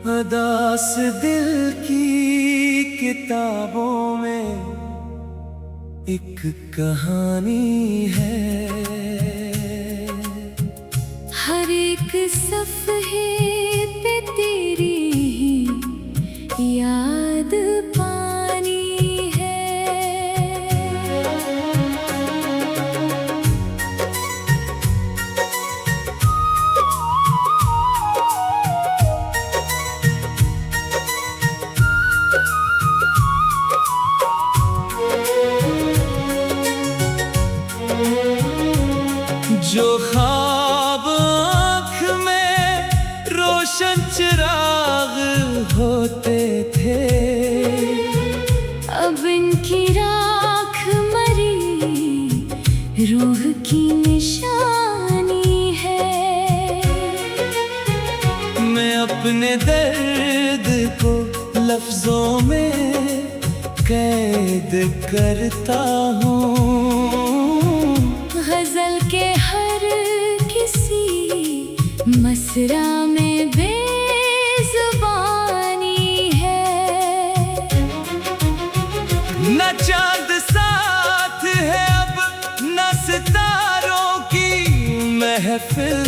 अदास दिल की किताबों में एक कहानी है। हर एक सफ़हे पे तेरी ही याद पानी है। जो ख्वाब आँख में रोशन चिराग होते थे, अब इनकी राख मरी रूह की निशानी है। मैं अपने दर्द को लफ्जों में कैद करता हूँ। गजल के हर किसी मसरा में बेजुबानी है। न चांद साथ है अब न सितारों की महफिल।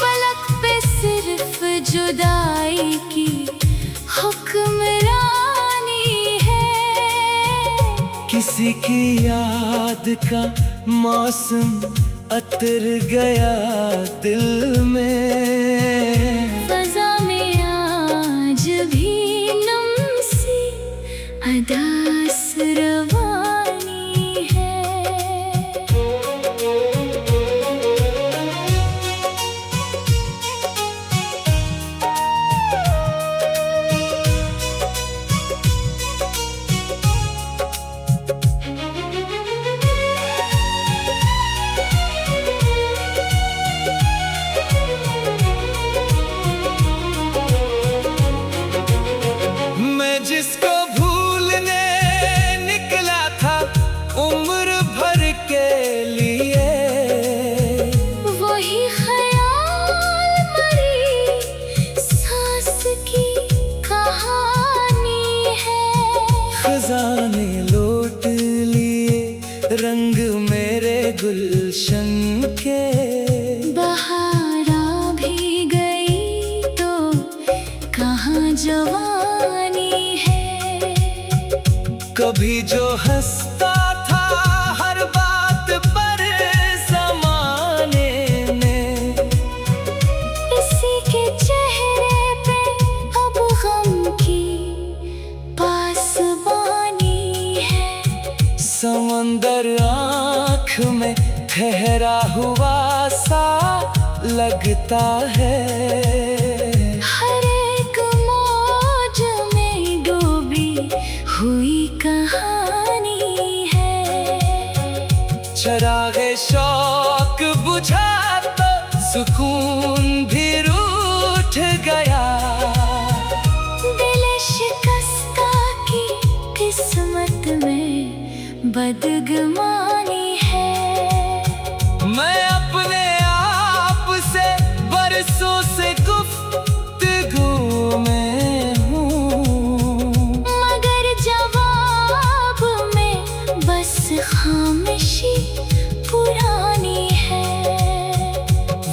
फलक पे सिर्फ जुदाई की हुक्मरानी है। किसी की याद का मौसम अतर गया दिल में। फ़ज़ा में आज भी नम सी अदास रवानी है। जिसको भूलने निकला था उम्र भर के लिए, वही ख्याल मरी सांस की कहानी है। खजाने लौट लिए रंग मेरे गुलशन के। बहारा भी गई तो कहाँ जवानी है। कभी जो हंसता था हर बात पर ज़माने ने, इसी के चेहरे पे अब गम की पासबानी है। समंदर आँख में ठहरा हुआ सा लगता है। हर एक मौज में डूबी हुई कहानी है। चरागे शौक बुझा तो सुकून भी रूठ गया। दिल शिकस्ता की किस्मत में बदगुमानी है। मैं अपने आप से बरसों से गुफ्तगू में हूँ, मगर जवाब में बस खामोशी पुरानी है।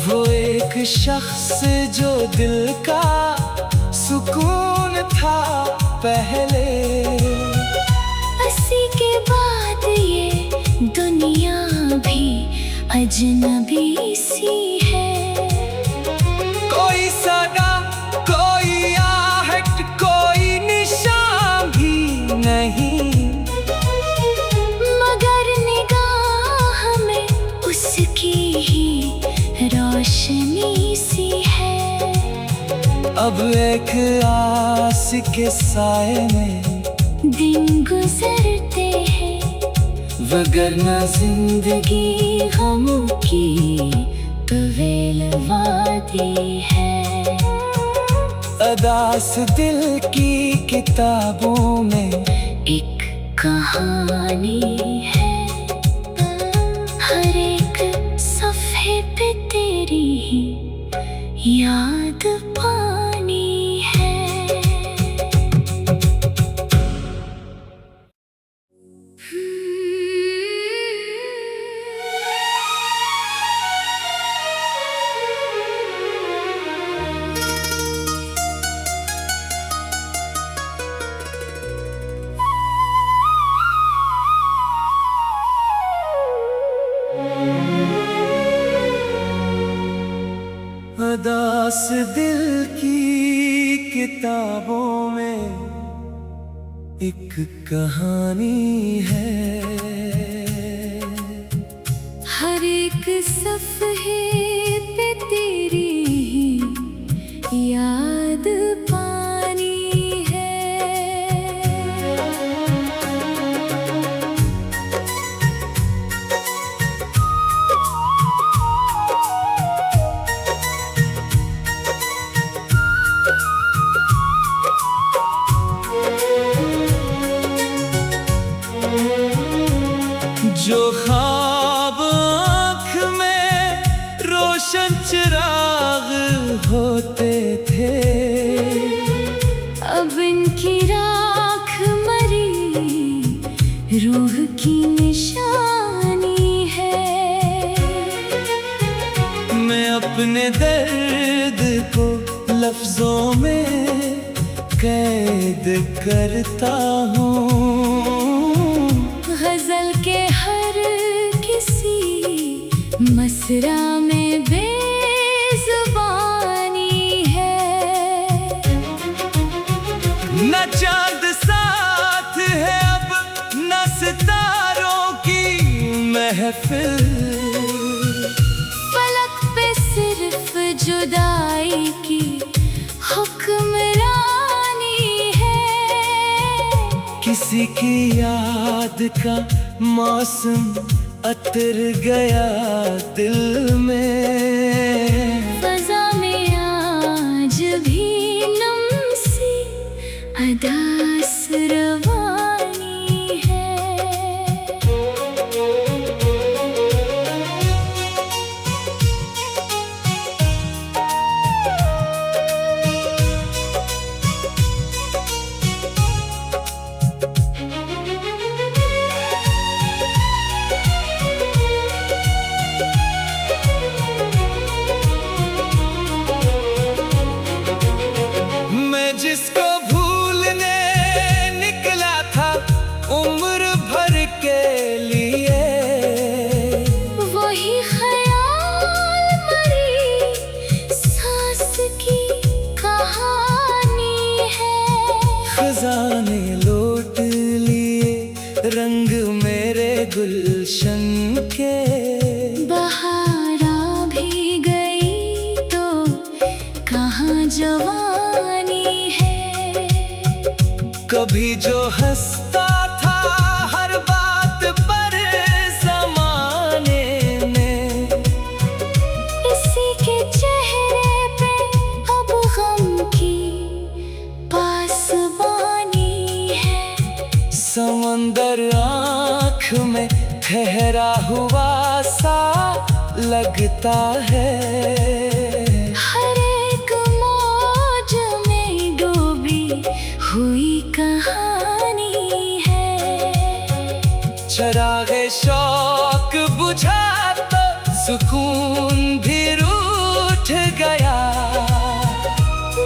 वो एक शख्स जो दिल का सुकून था पहले, इसी के बाद ये दुनिया भी अजनबी सी है। कोई सदा कोई आहट कोई निशान भी नहीं, मगर निगाह में उसकी ही रोशनी सी है। अब एक आस के साए में दिन गुजरते हैं। वगरना जिंदगी गम की तवील वादी है। अदास दिल की किताबों में एक कहानी है। हर एक सफ़े पे तेरी ही याद पानी है। अदास दिल की किताबों में एक कहानी है। हर एक सफ़े पे तेरी ही याद पानी है। जो ख्वाब आँख में रोशन चिराग होते थे, अब इनकी राख मरी रूह की निशानी है। मैं अपने दर्द को लफ्जों में कैद करता हूँ। गजल के हर किसी मसरा में बेज़ुबानी है। न चांद साथ है अब न सितारों की महफिल। फलक पे सिर्फ जुदाई की हुक्मरानी है। किसी की याद का मौसम अतर गया दिल में। फ़ज़ा में आज भी नम सी अदास रवानी है। जिसको भूलने निकला था उम्र भर के लिए, वही ख्याल मरी सांस की कहानी है। खजाने लौट लिए रंग मेरे गुलशन के। बहारा भी गई तो कहाँ जवानी है। कभी जो हंसता था हर बात पर ज़माने में, इसी के चेहरे पे अब गम की पासबानी है। समंदर आँख में ठहरा हुआ सा लगता है। हर एक मौज में डूबी हुई कहानी है। चरागे शौक बुझा तो सुकून भी रूठ गया।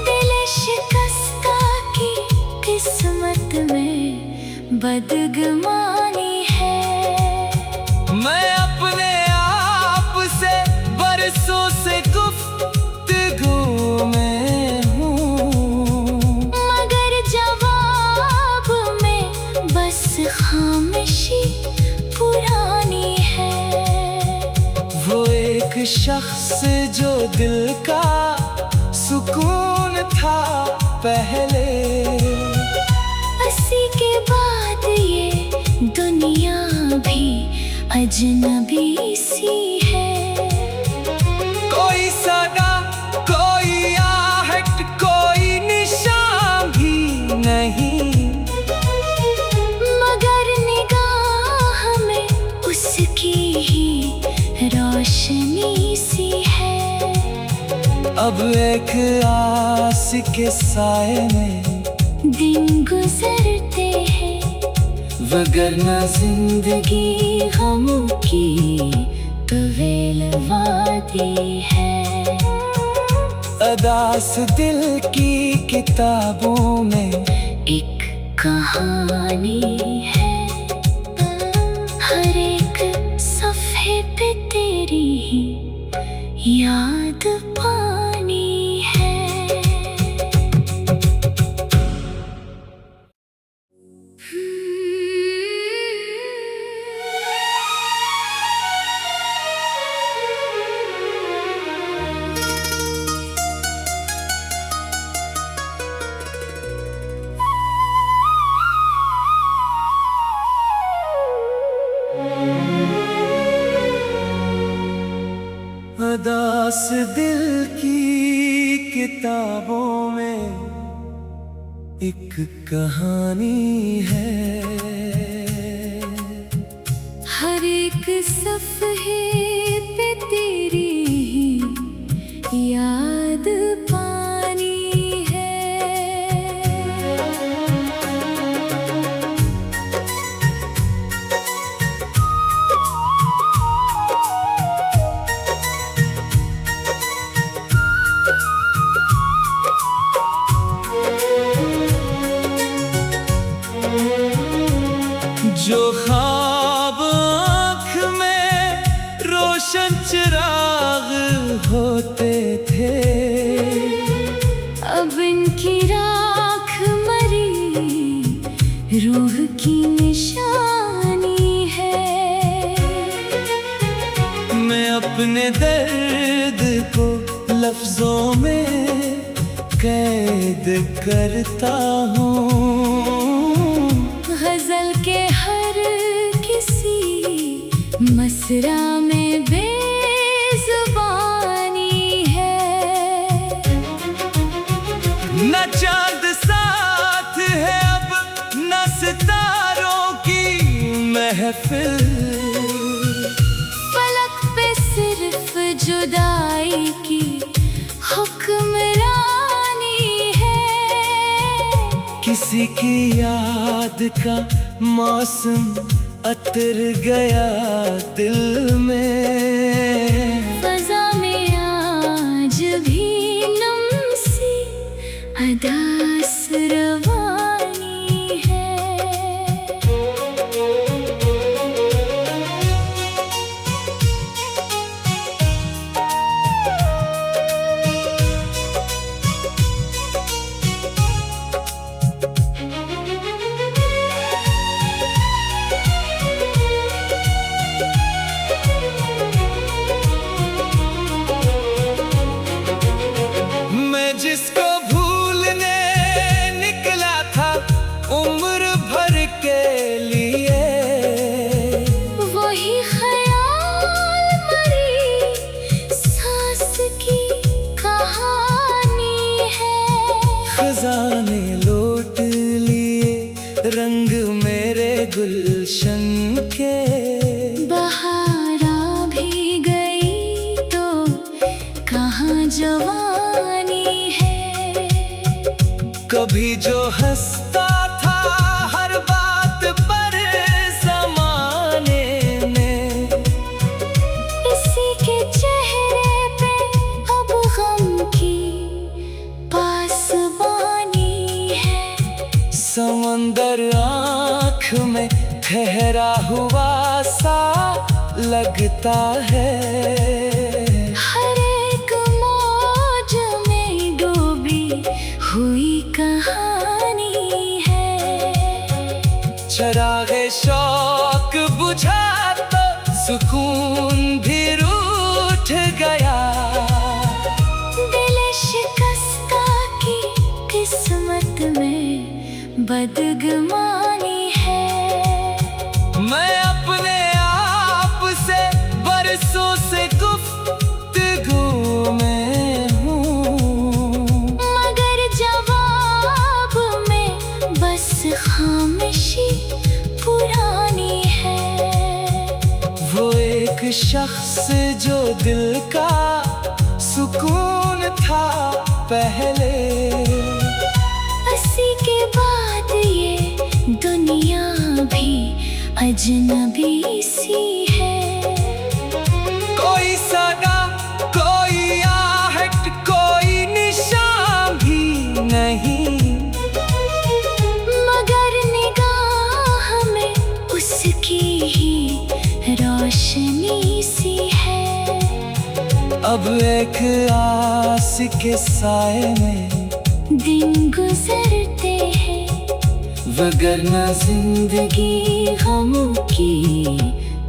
दिल शिकस्ता की किस्मत में बदगुमानी है। मैं अपने आप से बरसों से गुफ्तगू में हूँ, मगर जवाब में बस खामोशी पुरानी है। वो एक शख्स जो दिल का सुकून था पहले, इसी के बाद ये दुनिया भी अजनबी सी है। कोई सदा, कोई आहट, कोई निशान भी नहीं, मगर निगाह में उसकी ही रोशनी सी है। अब एक आस के साए में दिन गुजरते हैं, वगरना जिंदगी गम की तवील वादी है। अदास दिल की किताबों में एक कहानी है, हर एक सफ़े पे तेरी ही याद पानी है। अदास दिल की किताबों में एक कहानी है, हर एक सफ़े पे तेरी ही याद पानी है। जो ख्वाब आँख में रोशन चिराग होते थे, अब इनकी राख मरी रूह की निशानी है। मैं अपने दर्द को लफ्जों में कैद करता हूँ, गजल के हर किसी मसरा में बेजुबानी है। न चांद साथ है अब, न सितारों की महफिल, फलक पे सिर्फ जुदाई की हुक्मरानी है। किसी की याद का मौसम अतर गया दिल में, फ़ज़ा में आज भी नम सी अदास रवानी है। जिसको भूलने निकला था उम्र भर के लिए, वही ख्याल मरी सांस की कहानी है। खजाने लौट लिए रंग मेरे गुलशन के, बहारा भी गई तो कहाँ जवानी है। कभी जो हंसता था हर बात पर ज़माने में, इसी के चेहरे पे अब गम की पासबानी है। समंदर आँख में ठहरा हुआ सा लगता है, हर एक मौज में डूबी हुई कहानी है। चरागे शौक बुझा तो सुकून भी रूठ गया, दिल शिकस्ता की किस्मत में बदगुमानी है। मैं अपने आप शख्स जो दिल का सुकून था पहले, उसी के बाद ये दुनिया भी अजनबी सी है। कोई सदा, कोई आहट, कोई निशान भी नहीं, मगर निगाह में उसकी ही रोशनी सी है। अब एक आस के साए में दिन गुजरते हैं, वगरना जिंदगी गम की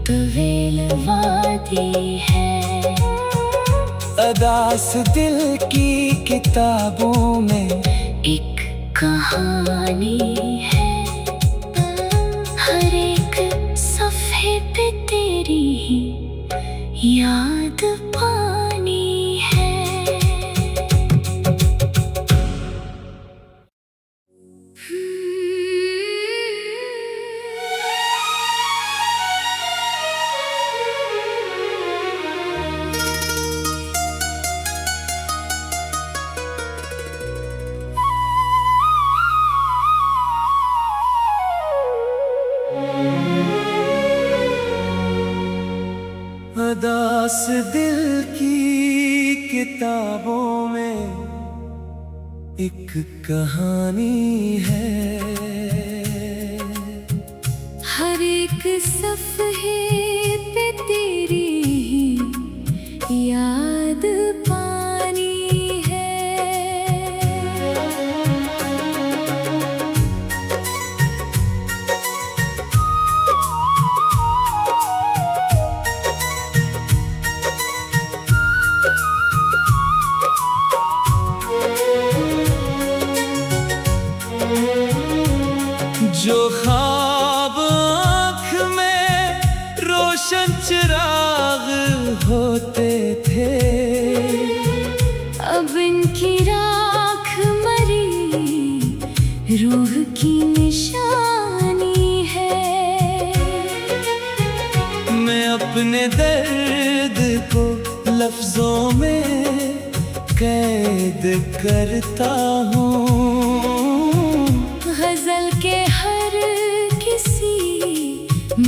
तवील वादी है। अदास दिल की किताबों में एक कहानी है, हर एक सफ़े पे तेरी ही याद पानी है। अदास दिल की किताबों में एक कहानी है, हर एक सफ़े पे तेरी ही याद पानी है। जो ख्वाब आँख में रोशन चिराग होते थे, अब इनकी राख मरी रूह की निशानी है। मैं अपने दर्द को लफ्जों में कैद करता हूँ, गजल के हर किसी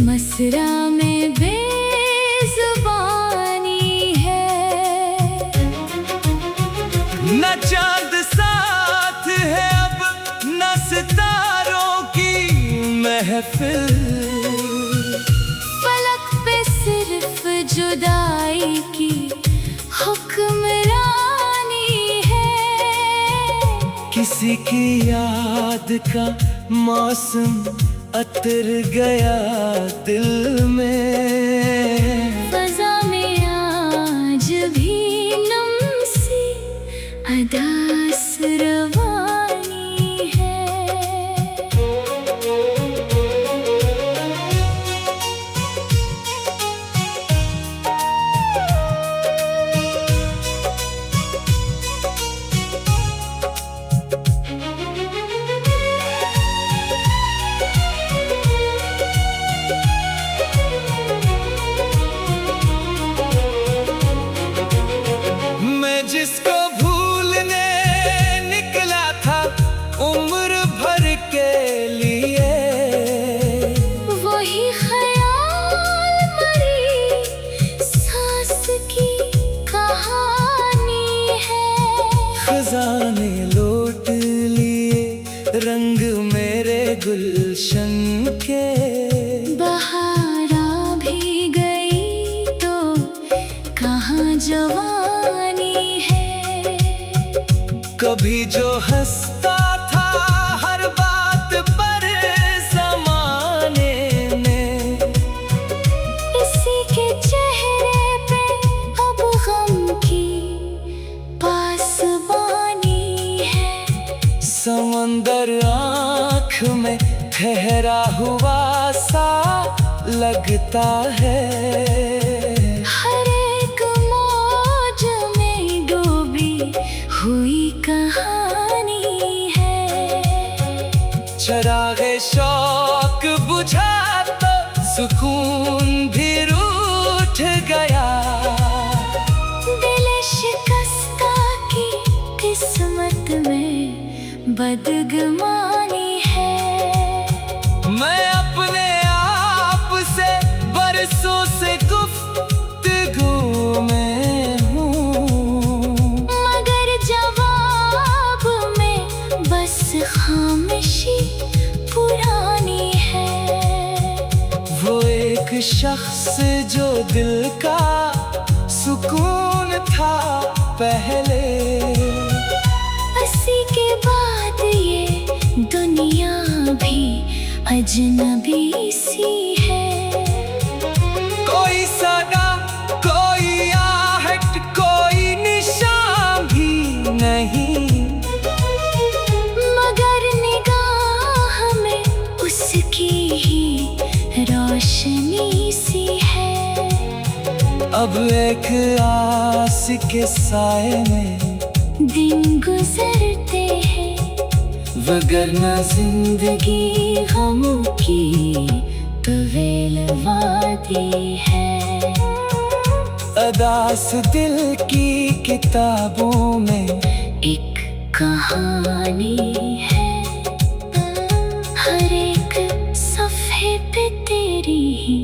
मसरा में बेजुबानी है। न चांद साथ है अब, न सितारों की महफिल, फलक पे सिर्फ जुदाई की हुक्मरानी है। किसी की याद का मौसम अतर गया दिल में, फ़ज़ा में आज भी लम्सी अदास रवानी है। मैं जिसको भूलने निकला था उम्र भर के लिए, वही ख्याल मरी सांस की कहानी है। खजाने लौट लिए रंग मेरे गुलशन के, बहारा भी गई तो कहाँ जवानी है। कभी जो हंसता था हर बात पर ज़माने ने, इसी के चेहरे पे अब गम की पासबानी है। समंदर आँख में ठहरा हुआ सा लगता है, हर एक मौज में डूबी हुई कहानी है। चरागे शौक बुझा तो सुकून भी रूठ शख्स जो दिल का सुकून था पहले, इसी के बाद ये दुनिया भी अजनबी सी है। कोई सदा, कोई आहट, कोई निशान भी नहीं, मगर निगाह में उसकी ही रोशनी सी है। अब एक आस के साए में दिन गुजरते हैं, वगरना जिंदगी गम की तवील वादी है। अदास दिल की किताबों में एक कहानी है, हर एक सफ़े पे तेरी ही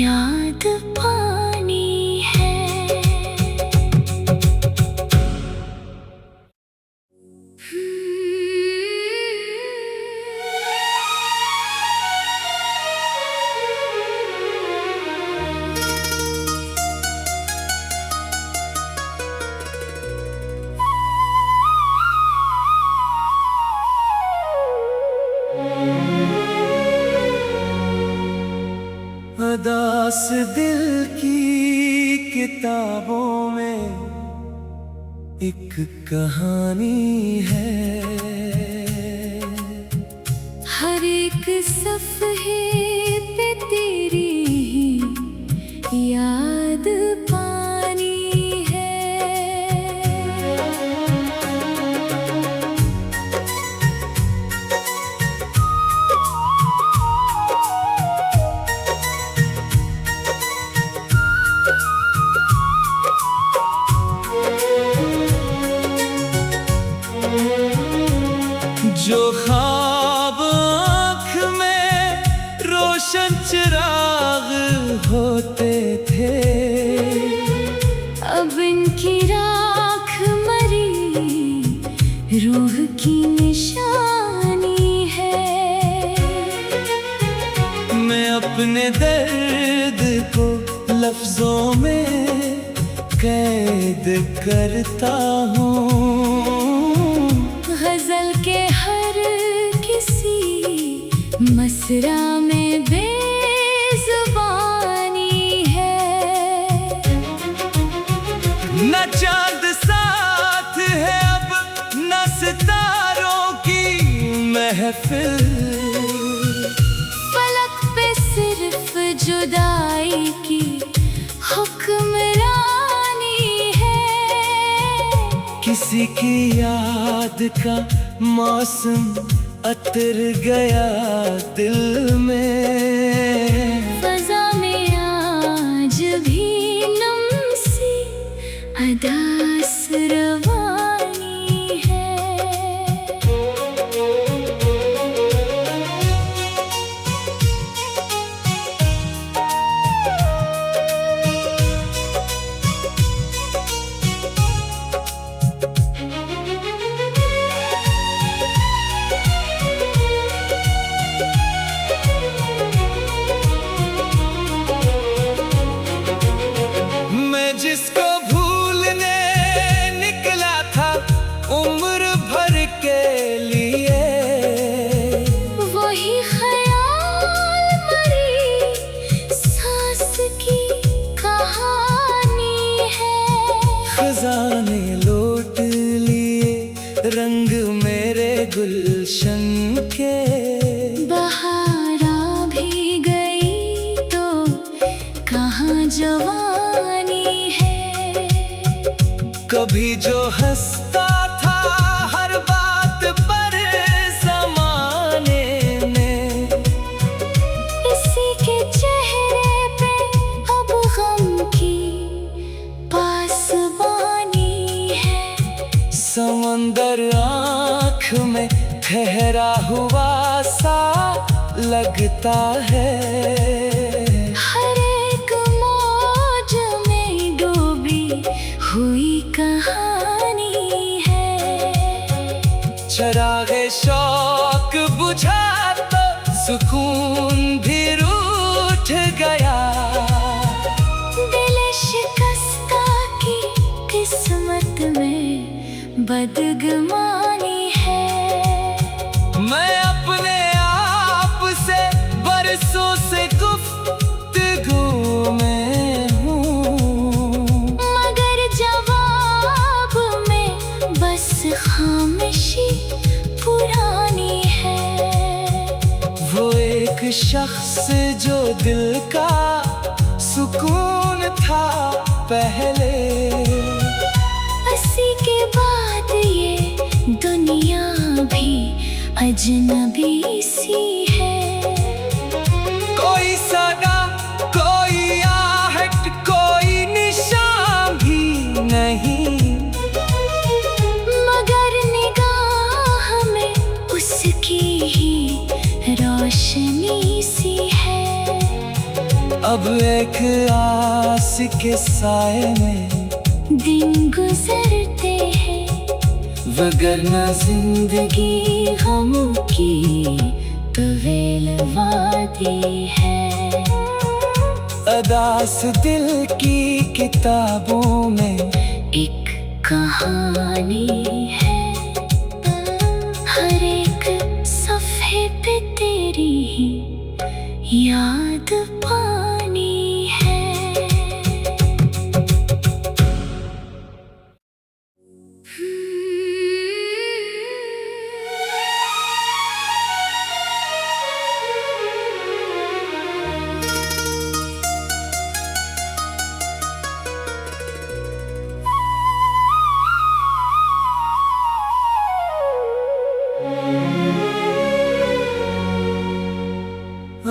याद पानी है। अदास दिल की किताबों में एक कहानी है, हर एक सफ़े पे तेरी ही याद पानी है। जो ख्वाब आँख में रोशन चिराग होते थे, अब इनकी राख मरी रूह की निशानी है। मैं अपने दर्द को लफ्जों में कैद करता हूँ, गजल के हर किसी मसरा में बेजुबानी है। न चांद साथ है अब, न सितारों की महफिल, फलक पे सिर्फ जुदाई की हुक्मरानी है। किसी की याद का मौसम अतर गया दिल में, फ़ज़ा में आज भी नम सी अदास रवानी है। जिसको भूलने निकला था उम्र भर के लिए, वही ख्याल मरी सांस की कहानी है। खजाने लौट लिए रंग मेरे गुलशन के, बहारा भी गई तो कहाँ जवानी है। कभी जो हंसता था हर बात पर ज़माने में, इसी के चेहरे पे अब गम की पासबानी है। समंदर आँख में ठहरा हुआ सा लगता है, हर एक मौज में डूबी हुई कहानी है। चरागे शौक बुझा तो सुकून भी रूठ गया। शख्स जो दिल का सुकून था पहले, उसी के बाद ये दुनिया भी अजनबी सी है। कोई सदा, कोई आहट, कोई निशान भी नहीं, मगर निगाह में उसकी ही रोशनी सी है। अब एक आस के साए में दिन गुजरते हैं, वगरना जिंदगी गम की तवील वादी है। अदास दिल की किताबों में एक कहानी है, हर एक सफ़े पे तेरी ही याद पानी है।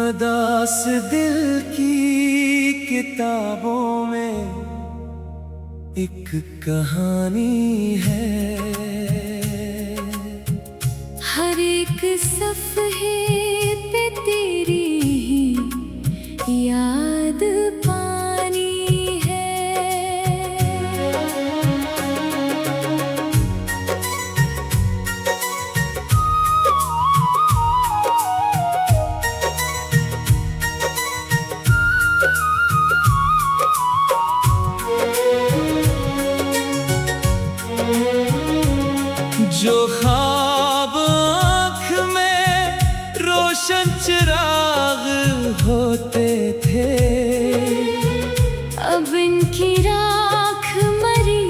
अदास दिल की किताबों में एक कहानी है, हर एक सफ़े पे तेरी ही याद पानी है। जो ख्वाब आँख में रोशन चिराग होते थे, अब इनकी राख मरी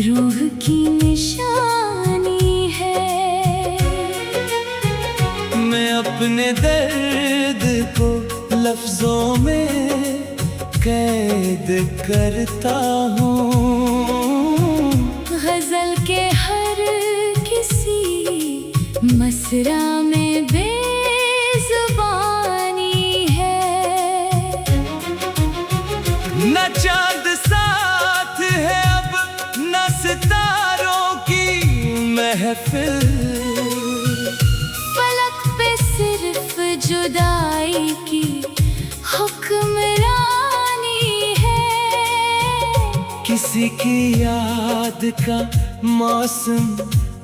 रूह की निशानी है। मैं अपने दर्द को लफ्जों में कैद करता हूँ, गजल के हर किसी मसरा में बेजुबानी है। न चांद साथ है अब, न सितारों की महफिल, फलक पे सिर्फ जुदाई की हुक्मरानी है। किसी की याद का मौसम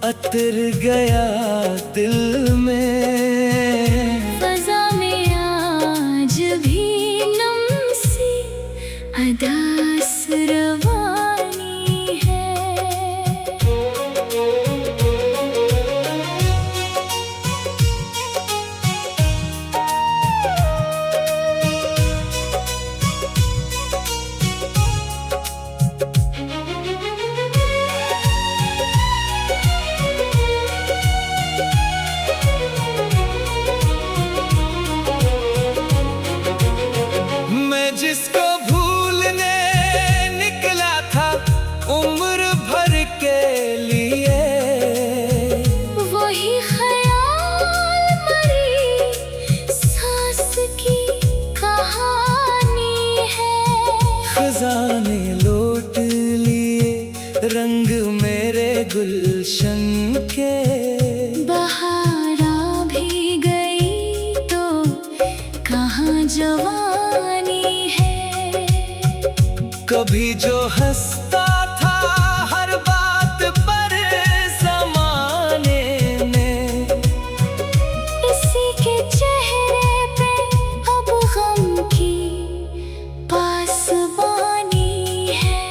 अतर गया दिल में, फ़ज़ा में आज भी नम सी अदास रवानी है। मैं जिसको भूलने निकला था उम्र भर के लिए, वही ख्याल मरी सांस की कहानी है। खजाने लौट लिए रंग मेरे गुलशन के, बहारा भी गई तो कहाँ जवानी है। कभी जो हंसता था हर बात पर ज़माने ने, इसी के चेहरे पे अब गम की पासबानी है।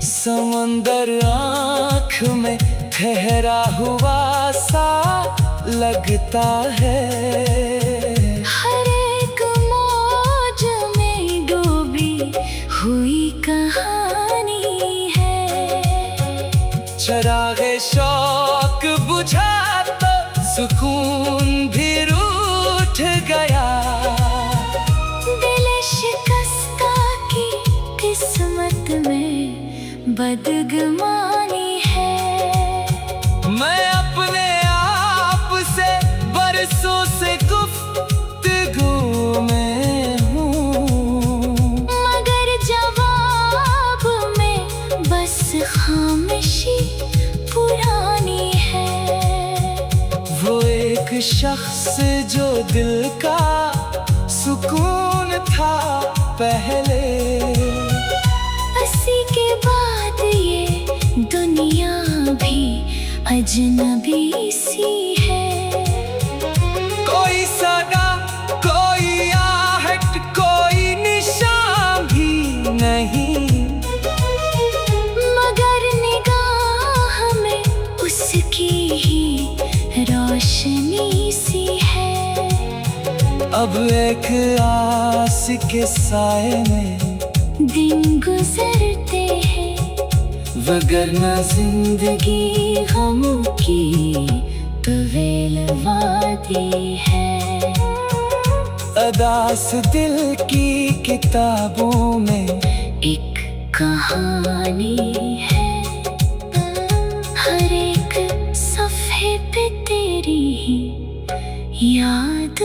समंदर आँख में ठहरा हुआ सा लगता है, हर एक मौज में डूबी हुई कहानी है। चरागे शौक बुझा तो सुकून भी रूठ गया। बदगुमानी है। मैं अपने आप से बरसों से गुफ्तगू में हूँ, मगर जवाब में बस खामोशी पुरानी है। वो एक शख्स जो दिल का सुकून था पहले, उसी के बाद ये दुनिया भी अजनबी सी है। कोई सदा, कोई आहट, कोई निशान भी नहीं, मगर निगाह में उसकी ही रोशनी सी है। अब एक आस के साए में दिन गुजरते हैं, वगरना जिंदगी गमों की तवील वादी है। अदास दिल की किताबों में एक कहानी है, हर एक सफ़े पे तेरी ही याद